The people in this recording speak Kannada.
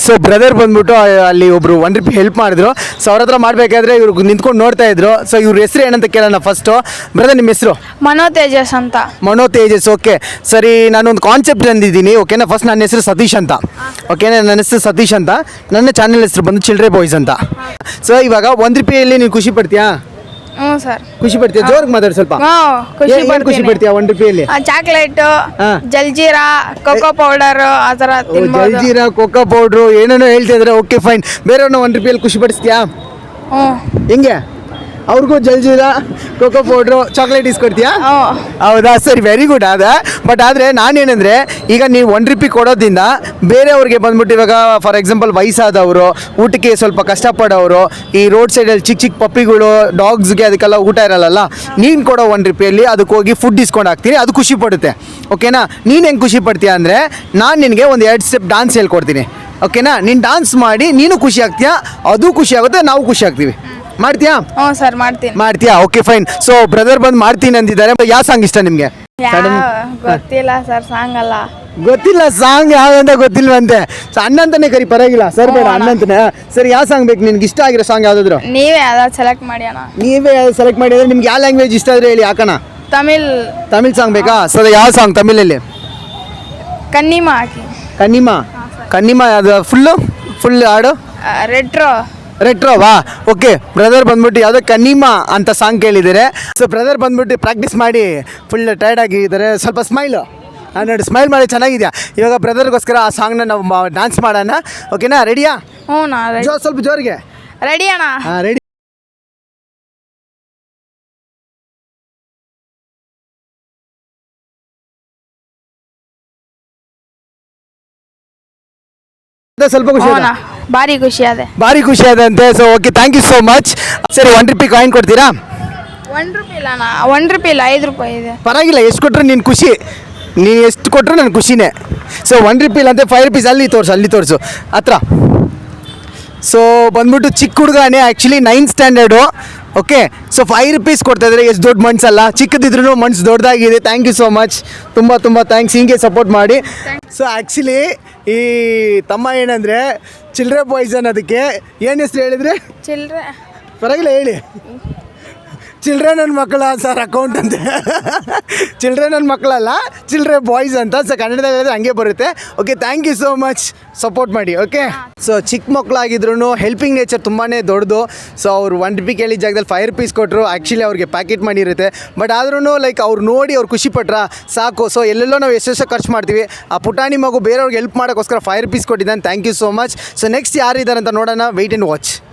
ಸೊ ಬ್ರದರ್ ಬಂದ್ಬಿಟ್ಟು ಅಲ್ಲಿ ಒಬ್ರು ₹1 ಹೆಲ್ಪ್ ಮಾಡಿದ್ರು. ಸೊ ಅವ್ರ ಹತ್ರ ಮಾಡಬೇಕಾದ್ರೆ ಇವ್ರು ನಿಂತ್ಕೊಂಡು ನೋಡ್ತಾ ಇದ್ರು. ಸೊ ಇವ್ರ ಹೆಸರು ಏನಂತ ಕೇಳೋಣ ಫಸ್ಟು. ಬ್ರದರ್ ನಿಮ್ಮ ಹೆಸರು? ಮನೋ ತೇಜಸ್ ಅಂತ. ಮನೋ ತೇಜಸ್. ಓಕೆ ಸರಿ, ನಾನೊಂದು ಕಾನ್ಸೆಪ್ಟ್ ತಂದಿದ್ದೀನಿ. ಓಕೆನಾ, ಫಸ್ಟ್ ನನ್ನ ಹೆಸರು ಸತೀಶ್ ಅಂತ. ಓಕೆನಾ, ನನ್ನ ಹೆಸರು ಸತೀಶ್ ಅಂತ. ನನ್ನ ಚಾನಲ್ ಹೆಸರು ಬಂದು ಚಿಲ್ಡ್ರೆ ಬಾಯ್ಸ್ ಅಂತ. ಸೊ ಇವಾಗ ₹1 ನೀನು ಖುಷಿ ಪಡ್ತೀಯಾ? ಹ್ಞೂ ಸರ್. ಖುಷಿ ಪಡ್ತೀಯಾ? ಜೋರಾಗಿ ಮಾತಾಡಿ ಸ್ವಲ್ಪ. ಖುಷಿ ಏನ್ ಖುಷಿ ಪಡ್ತೀಯಾ ₹1? ಚಾಕ್ಲೇಟ್, ಹಾ. ಜಲ್ಜೀರಾ, ಕೊಕೋ ಪೌಡರ್ ಆ ಥರ ತಿನ್ಬೋದು. ಜಲ್ಜೀರಾ, ಕೋಕೋ ಪೌಡ್ರು ಏನೇನೋ ಹೇಳ್ತಾ ಇದ್ರೆ. Okay fine. ಬೇರೆಯವ್ರನ್ನ ₹1 ಖುಷಿ ಪಡಿಸ್ತೀಯಾ? ಹ್ಞೂ ಹೆಂಗೆ? ಅವ್ರಿಗೂ ಜಲ್ಜೀರಾ, ಕೋಕೋ ಪೌಡ್ರು, ಚಾಕ್ಲೇಟ್ ಇಸ್ಕೊಡ್ತೀಯಾ? ಹ್ಞೂ. ಹೌದಾ, ಸರಿ, ವೆರಿ ಗುಡ್. ಬಟ್ ಆದರೆ ನಾನೇನಂದರೆ, ಈಗ ನೀವು ₹1 ಕೊಡೋದ್ರಿಂದ ಬೇರೆಯವ್ರಿಗೆ ಬಂದ್ಬಿಟ್ಟು ಇವಾಗ ಫಾರ್ ಎಕ್ಸಾಂಪಲ್ ವಯಸ್ಸಾದವರು, ಊಟಕ್ಕೆ ಸ್ವಲ್ಪ ಕಷ್ಟಪಡೋರು, ಈ ರೋಡ್ ಸೈಡಲ್ಲಿ ಚಿಕ್ಕ ಚಿಕ್ಕ ಪಪ್ಪಿಗಳು, ಡಾಗ್ಸ್ಗೆ ಅದಕ್ಕೆಲ್ಲ ಊಟ ಇರಲ್ಲ. ನೀನು ಕೊಡೋ ₹1 ಅದಕ್ಕೆ ಹೋಗಿ ಫುಡ್ ಇಸ್ಕೊಂಡು ಹಾಕ್ತೀನಿ, ಅದು ಖುಷಿ ಪಡುತ್ತೆ. ಓಕೆನಾ? ನೀನು ಹೆಂಗೆ ಖುಷಿ ಪಡ್ತೀಯಾ ಅಂದರೆ, ನಾನು ನಿನಗೆ ಒಂದು 2 ಸ್ಟೆಪ್ ಡಾನ್ಸ್ ಹೇಳ್ಕೊಡ್ತೀನಿ. ಓಕೆನಾ? ನೀನು ಡಾನ್ಸ್ ಮಾಡಿ ನೀನು ಖುಷಿ ಆಗ್ತೀಯಾ, ಅದು ಖುಷಿ ಆಗುತ್ತೆ, ನಾವು ಖುಷಿ ಆಗ್ತೀವಿ. ಮಾಡ್ತೀಯಾ? ಹ್ಞೂ ಸರ್, ಮಾಡ್ತೀನಿ. ಮಾಡ್ತೀಯಾ? Okay fine. ಸೊ ಬ್ರದರ್ ಬಂದು ಮಾಡ್ತೀನಿ ಅಂದಿದ್ದಾರೆ. ಯಾವ ಸಾಂಗ್ ಇಷ್ಟ ನಿಮಗೆ? ಗೊತ್ತಿಲ್ಲ ಸರ್, ಸಾಂಗ್ ಅಲ್ಲ. ಗೊತ್ತಿಲ್ಲ ಸಾಂಗ್ ಯಾವ್ದಂತ ಗೊತ್ತಿಲ್ವಂತೆ. ಸೊ ಅಣ್ಣಂತಾನೆ ಕರಿ, ಪರವಾಗಿಲ್ಲ ಸರ್, ಬೇಡ ಅಣ್ಣಂತಾನೆ. ಸರಿ, ಯಾವ ಸಾಂಗ್ ಬೇಕು ನಿನ್ಗೆ? ಇಷ್ಟ ಆಗಿರೋ ಸಾಂಗ್ ಯಾವ್ದಾದ್ರು ನೀವೇ ಯಾವ್ದಾದ್ರು ಸೆಲೆಕ್ಟ್ ಮಾಡಿ ಅಣ್ಣ. ನೀವೇ ಸೆಲೆಕ್ಟ್ ಮಾಡಿದ್ರೆ ನಿಮ್ಗೆ ಯಾವ ಲ್ಯಾಂಗ್ವೇಜ್ ಇಷ್ಟ ಆದ್ರೆ ಹೇಳಿ, ಹಾಕೋಣ. ತಮಿಳ್ ಸಾಂಗ್ ಬೇಕಾ? ಸರ್ ಯಾವ ಸಾಂಗ್ ತಮಿಳಲ್ಲಿ? ಕನ್ನಿಮಾ ಹಾಕಿ. ಕನ್ನಿಮಾ ಅದು ಫುಲ್ ಹಾಡು ರೆಟ್ರೋವಾ? ಓಕೆ, ಬ್ರದರ್ ಬಂದ್ಬಿಟ್ಟು ಯಾವುದೋ ಕನ್ನಿಮಾ ಅಂತ ಸಾಂಗ್ ಕೇಳಿದ್ದಾರೆ. ಸೊ ಬ್ರದರ್ ಬಂದ್ಬಿಟ್ಟು ಪ್ರಾಕ್ಟೀಸ್ ಮಾಡಿ ಫುಲ್ ಟೈರ್ಡ್ ಆಗಿದ್ದಾರೆ. ಸ್ವಲ್ಪ ಸ್ಮೈಲು ನೋಡಿ, ಸ್ಮೈಲ್ ಮಾಡಿ, ಚೆನ್ನಾಗಿದೆಯಾ? ಇವಾಗ ಬ್ರದರ್ಗೋಸ್ಕರ ಆ ಸಾಂಗ್ನ ನಾವು ಡ್ಯಾನ್ಸ್ ಮಾಡೋಣ. ಓಕೆನಾ? ರೆಡಿಯಾ? ಹ್ಞೂ ನಾ ರೆಡಿ. ಸ್ವಲ್ಪ ಜೋರಿಗೆ. ರೆಡಿ ಅಣ್ಣ. ಹಾಂ, ರೆಡಿ. ಸ್ವಲ್ಪ ಖುಷಿ ಹ್ಞೂ ಭಾರಿ ಖುಷಿ ಆದಂತೆ. So okay, thank you so much. ಸರಿ, ₹1 ಕಾಯಿನ್ ಕೊಡ್ತೀರಾ? ₹1 ಇಲ್ಲ ಅಣ್ಣ, ₹1 ಇಲ್ಲ, ₹5 ಇದೆ. ಪರವಾಗಿಲ್ಲ, ಎಷ್ಟು ಕೊಟ್ಟರು ನೀನು ಖುಷಿ. ನೀನು ಎಷ್ಟು ಕೊಟ್ಟರು ನನ್ನ ಖುಷಿನೇ. ಸೊ ₹1 ಅಂತ ₹5 ಅಲ್ಲಿ ತೋರಿಸು ಹತ್ರ. ಸೊ ಬಂದ್ಬಿಟ್ಟು ಚಿಕ್ಕ ಹುಡುಗನೇ, actually 9th standard. Okay, so ₹5 ಕೊಡ್ತಾಯಿದ್ರೆ ಎಷ್ಟು ದೊಡ್ಡ ಮನ್ಸಲ್ಲ. ಚಿಕ್ಕದಿದ್ರೂ ಮನ್ಸು ದೊಡ್ಡದಾಗಿದೆ. Thank you so much. ತುಂಬ ಥ್ಯಾಂಕ್ಸ್. ಹಿಂಗೆ ಸಪೋರ್ಟ್ ಮಾಡಿ. ಸೊ ಆ್ಯಕ್ಚುಲಿ ಈ ತಮ್ಮ ಏನಂದರೆ ಚಿಲ್ಡ್ರೆ ಬಾಯ್ಸ್ ಅನ್ನೋದಕ್ಕೆ ಏನು ಹೆಸರು ಹೇಳಿದರೆ? ಚಿಲ್ಡ್ರೆ. ಪರವಾಗಿಲ್ಲ ಹೇಳಿ. ಚಿಲ್ಡ್ರೆ ನನ್ನ ಮಕ್ಕಳ ಸರ್ ಅಕೌಂಟ್ ಅಂತೆ. ಚಿಲ್ಡ್ರೆ ನನ್ನ ಮಕ್ಕಳಲ್ಲ, ಚಿಲ್ಡ್ರೆ ಬಾಯ್ಸ್ ಅಂತ. ಸೊ ಕನ್ನಡದಲ್ಲಿ ಹೇಳಿದ್ರೆ ಹಂಗೆ ಬರುತ್ತೆ. Okay, thank you so much. Support ಮಾಡಿ. ಓಕೆ, ಸೊ ಚಿಕ್ಕ ಮಕ್ಕಳಾಗಿದ್ರು ಹೆಲ್ಪಿಂಗ್ ನೇಚರ್ ತುಂಬಾ ದೊಡ್ಡದು. ಸೊ ಅವ್ರು ₹1 ಕೇಳಿದ ಜಾಗದಲ್ಲಿ ₹5 ಕೊಟ್ಟರು. ಆ್ಯಕ್ಚುಲಿ ಅವ್ರಿಗೆ ಪ್ಯಾಕೆಟ್ ಮಾಡಿರುತ್ತೆ. ಬಟ್ ಆದ್ರೂ ಲೈಕ್ ಅವ್ರು ನೋಡಿ ಅವ್ರು ಖುಷಿ ಪಟ್ರ ಸಾಕು. ಸೊ ಎಲ್ಲೆಲ್ಲೋ ನಾವು ಎಷ್ಟು ಖರ್ಚು ಮಾಡ್ತೀವಿ. ಆ ಪುಟಾಣಿ ಮಗು ಬೇರೆಯವ್ರಿಗೆ ಹೆಲ್ಪ್ ಮಾಡೋಕ್ಕೋಸ್ಕರ ₹5 ಕೊಟ್ಟಿದ್ದಾನೆ. Thank you so much. So next ಯಾರಿದ್ದಾರೆ ಅಂತ ನೋಡೋಣ. Wait and watch.